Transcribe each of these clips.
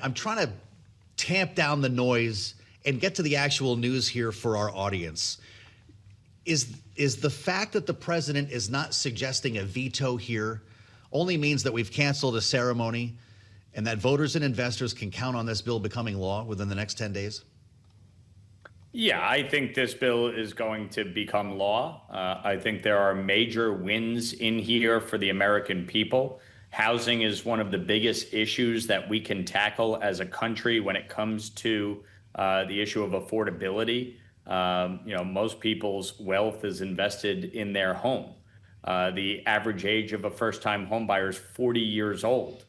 I'm trying to tamp down the noise and get to the actual news here for our audience. Is the fact that the president is not suggesting a veto here only means that we've canceled a ceremony and that voters and investors can count on this bill becoming law within the next 10 days? Yeah, I think this bill is going to become law. I think there are major wins in here for the American people. Housing is one of the biggest issues that we can tackle as a country when it comes to the issue of affordability. Most people's wealth is invested in their home. The average age of a first-time homebuyer is 40 years old.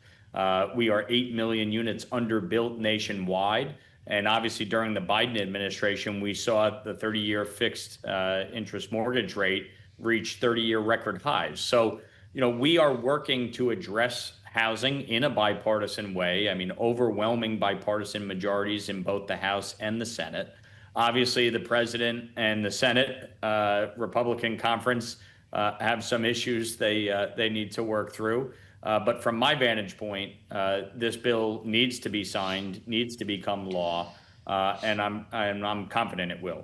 We are 8 million units underbuilt nationwide. And obviously, during the Biden administration, we saw the 30-year fixed interest mortgage rate reach 30-year record highs. So, we are working to address housing in a bipartisan way. I mean, overwhelming bipartisan majorities in both the House and the Senate. Obviously, the president and the Senate Republican conference have some issues they need to work through. But from my vantage point, this bill needs to be signed, needs to become law, and I'm confident it will.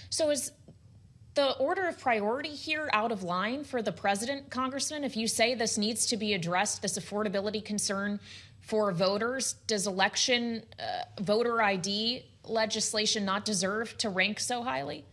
So is the order of priority here out of line for the president, Congressman? If you say this needs to be addressed, this affordability concern for voters, does election voter ID legislation not deserve to rank so highly?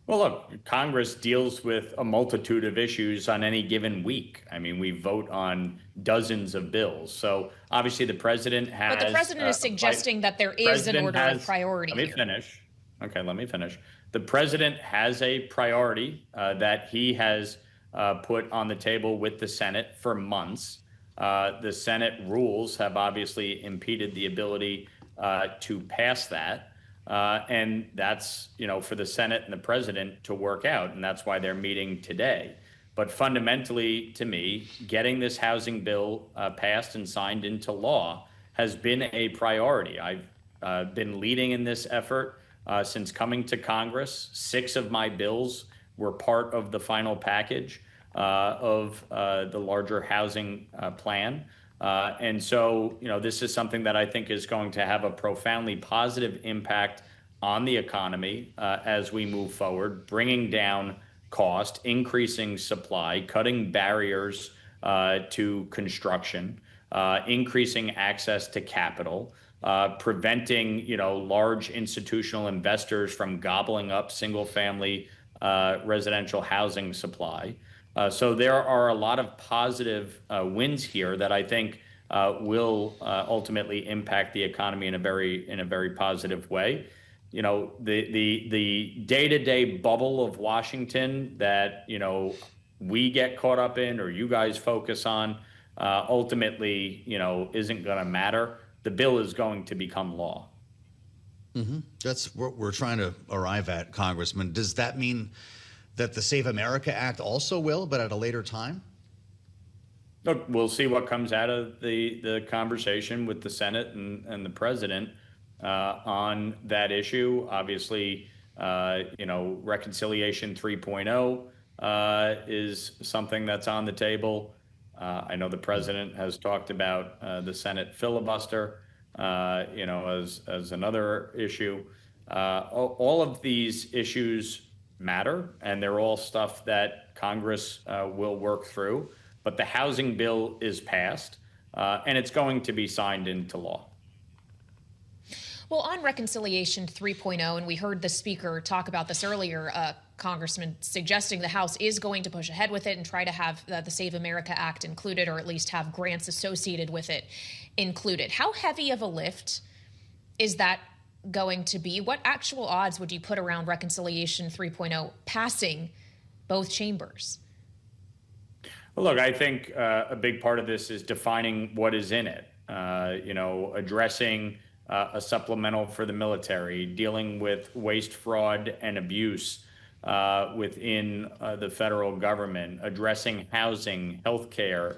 Well, look, Congress deals with a multitude of issues on any given week. I mean, we vote on dozens of bills. So obviously the president has... But the president is suggesting that there is an order of priority here. Let me finish. Okay, let me finish. The president has a priority that he has put on the table with the Senate for months. The Senate rules have obviously impeded the ability to pass that. And that's, for the Senate and the president to work out. And that's why they're meeting today. But fundamentally, to me, getting this housing bill passed and signed into law has been a priority. I've been leading in this effort since coming to Congress. 6 of my bills were part of the final package of the larger housing plan. And so, this is something that I think is going to have a profoundly positive impact on the economy as we move forward, bringing down cost, increasing supply, cutting barriers to construction, increasing access to capital, preventing, large institutional investors from gobbling up single-family residential housing supply. So there are a lot of positive wins here that I think will ultimately impact the economy in a very positive way. The day-to-day bubble of Washington that we get caught up in or you guys focus on ultimately isn't going to matter. The bill is going to become law. Mm-hmm. That's what we're trying to arrive at, Congressman. Does that mean that the Save America Act also will, but at a later time? Look, we'll see what comes out of the conversation with the Senate and the president on that issue. Obviously, Reconciliation 3.0 is something that's on the table. I know the president has talked about the Senate filibuster, as another issue. All of these issues matter, and they're all stuff that Congress will work through. But the housing bill is passed, and it's going to be signed into law. Well, on Reconciliation 3.0, and we heard the speaker talk about this earlier, Congressman, suggesting the House is going to push ahead with it and try to have the Save America Act included, or at least have grants associated with it included. How heavy of a lift is that going to be? What actual odds would you put around Reconciliation 3.0 passing both chambers? Well, look, I think a big part of this is defining what is in it, addressing a supplemental for the military, dealing with waste, fraud, and abuse within the federal government, addressing housing, healthcare,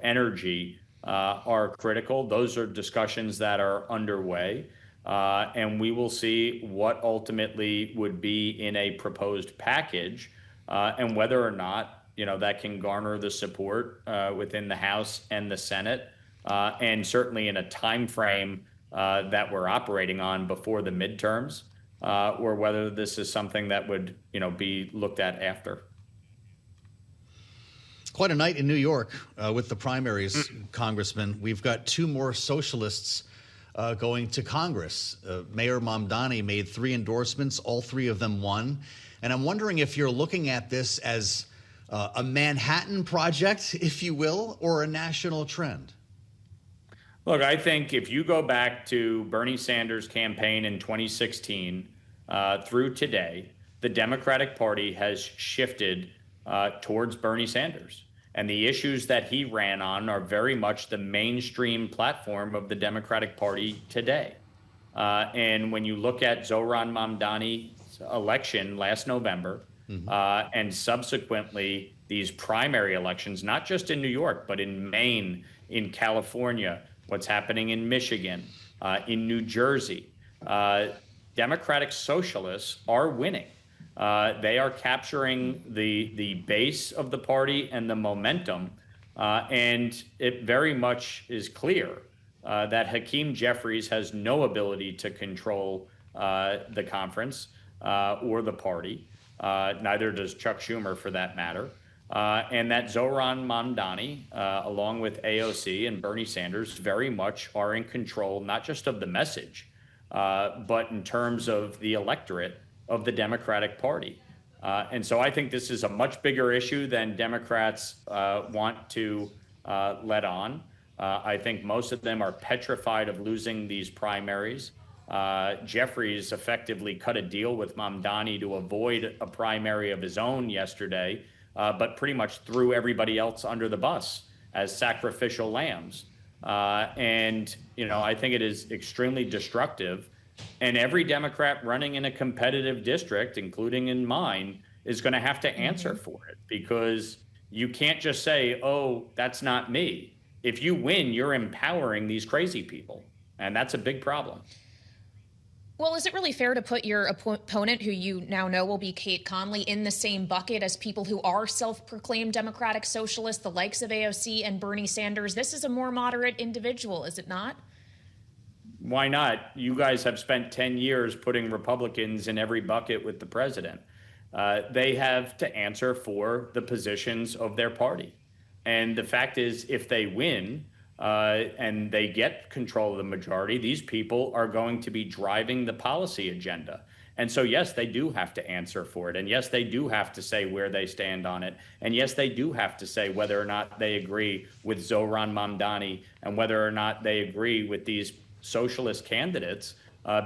energy are critical. Those are discussions that are underway. And we will see what ultimately would be in a proposed package and whether or not, that can garner the support within the House and the Senate and certainly in a time frame that we're operating on before the midterms, or whether this is something that would, be looked at after. Quite a night in New York with the primaries, Congressman. We've got two more socialists going to Congress. Mayor Mamdani made 3 endorsements. All 3 of them won. And I'm wondering if you're looking at this as a Manhattan project, if you will, or a national trend. Look, I think if you go back to Bernie Sanders' campaign in 2016 through today, the Democratic Party has shifted towards Bernie Sanders. And the issues that he ran on are very much the mainstream platform of the Democratic Party today. And when you look at Zohran Mamdani's election last November, and subsequently these primary elections, not just in New York, but in Maine, in California, what's happening in Michigan, in New Jersey, Democratic socialists are winning. They are capturing the base of the party and the momentum. And it very much is clear that Hakeem Jeffries has no ability to control the conference or the party. Neither does Chuck Schumer, for that matter. And that Zohran Mamdani, along with AOC and Bernie Sanders, very much are in control, not just of the message, but in terms of the electorate of the Democratic Party. And so I think this is a much bigger issue than Democrats want to let on. I think most of them are petrified of losing these primaries. Jeffries effectively cut a deal with Mamdani to avoid a primary of his own yesterday, but pretty much threw everybody else under the bus as sacrificial lambs. And, I think it is extremely destructive. And every Democrat running in a competitive district, including in mine, is going to have to answer for it, because you can't just say, oh, that's not me. If you win, you're empowering these crazy people. And that's a big problem. Well, is it really fair to put your opponent, who you now know will be Kate Conley, in the same bucket as people who are self-proclaimed Democratic socialists, the likes of AOC and Bernie Sanders? This is a more moderate individual, is it not? Why not? You guys have spent 10 years putting Republicans in every bucket with the president. They have to answer for the positions of their party. And the fact is, if they win and they get control of the majority, these people are going to be driving the policy agenda. And so, yes, they do have to answer for it. And yes, they do have to say where they stand on it. And yes, they do have to say whether or not they agree with Zohran Mamdani and whether or not they agree with these socialist candidates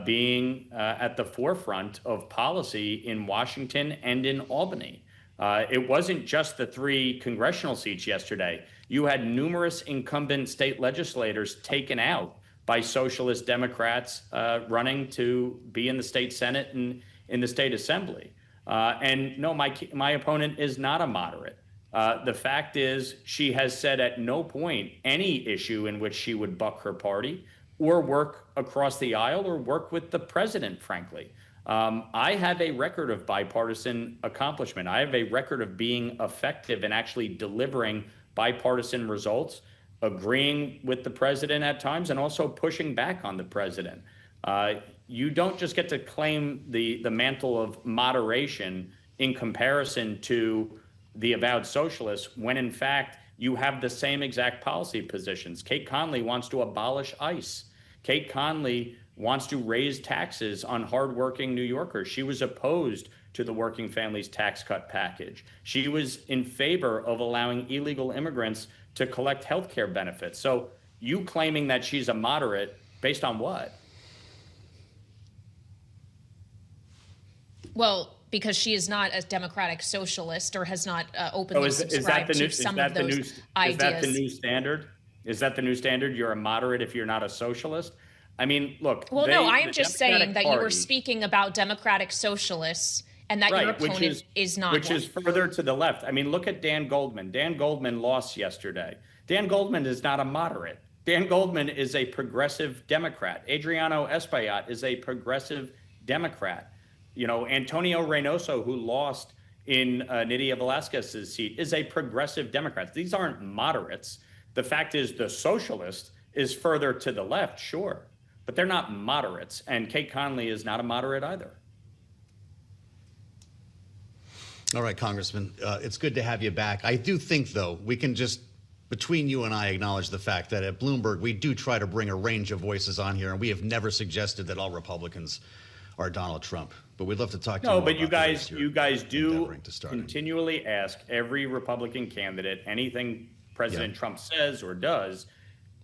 being at the forefront of policy in Washington and in Albany. It wasn't just the 3 congressional seats yesterday. You had numerous incumbent state legislators taken out by socialist Democrats running to be in the state Senate and in the state Assembly. And no, my opponent is not a moderate. The fact is, she has said at no point any issue in which she would buck her party or work across the aisle or work with the president, frankly. I have a record of bipartisan accomplishment. I have a record of being effective and actually delivering bipartisan results, agreeing with the president at times, and also pushing back on the president. You don't just get to claim the mantle of moderation in comparison to the avowed socialists when, in fact, you have the same exact policy positions. Kate Conley wants to abolish ICE. Kate Conley wants to raise taxes on hardworking New Yorkers. She was opposed to the working families tax cut package. She was in favor of allowing illegal immigrants to collect health care benefits. So you claiming that she's a moderate based on what? Well, because she is not a democratic socialist or has not openly subscribed to some of those ideas. Is that the new standard? Is that the new standard? You're a moderate if you're not a socialist? I mean, look. Well, no, I am just saying that you were speaking about democratic socialists and that your opponent is not. Which is further to the left. I mean, look at Dan Goldman. Dan Goldman lost yesterday. Dan Goldman is not a moderate. Dan Goldman is a progressive Democrat. Adriano Espaillat is a progressive Democrat. You know, Antonio Reynoso, who lost in Nydia Velázquez's seat, is a progressive Democrat. These aren't moderates. The fact is the socialist is further to the left, sure, but they're not moderates. And Kate Conley is not a moderate either. All right, Congressman, it's good to have you back. I do think, though, we can just, between you and I, acknowledge the fact that at Bloomberg, we do try to bring a range of voices on here, and we have never suggested that all Republicans are Donald Trump. But we'd love to talk to you more but about you guys do to continually ask every Republican candidate anything President Trump says or does.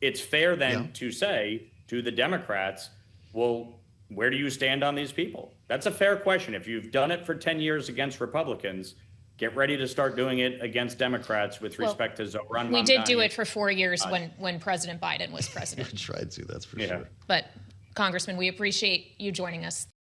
It's fair then to say to the Democrats, well, where do you stand on these people? That's a fair question. If you've done it for 10 years against Republicans, get ready to start doing it against Democrats with respect to Zohran Mamdani. We did do it for 4 years when President Biden was president. tried to, that's for sure. But, Congressman, we appreciate you joining us.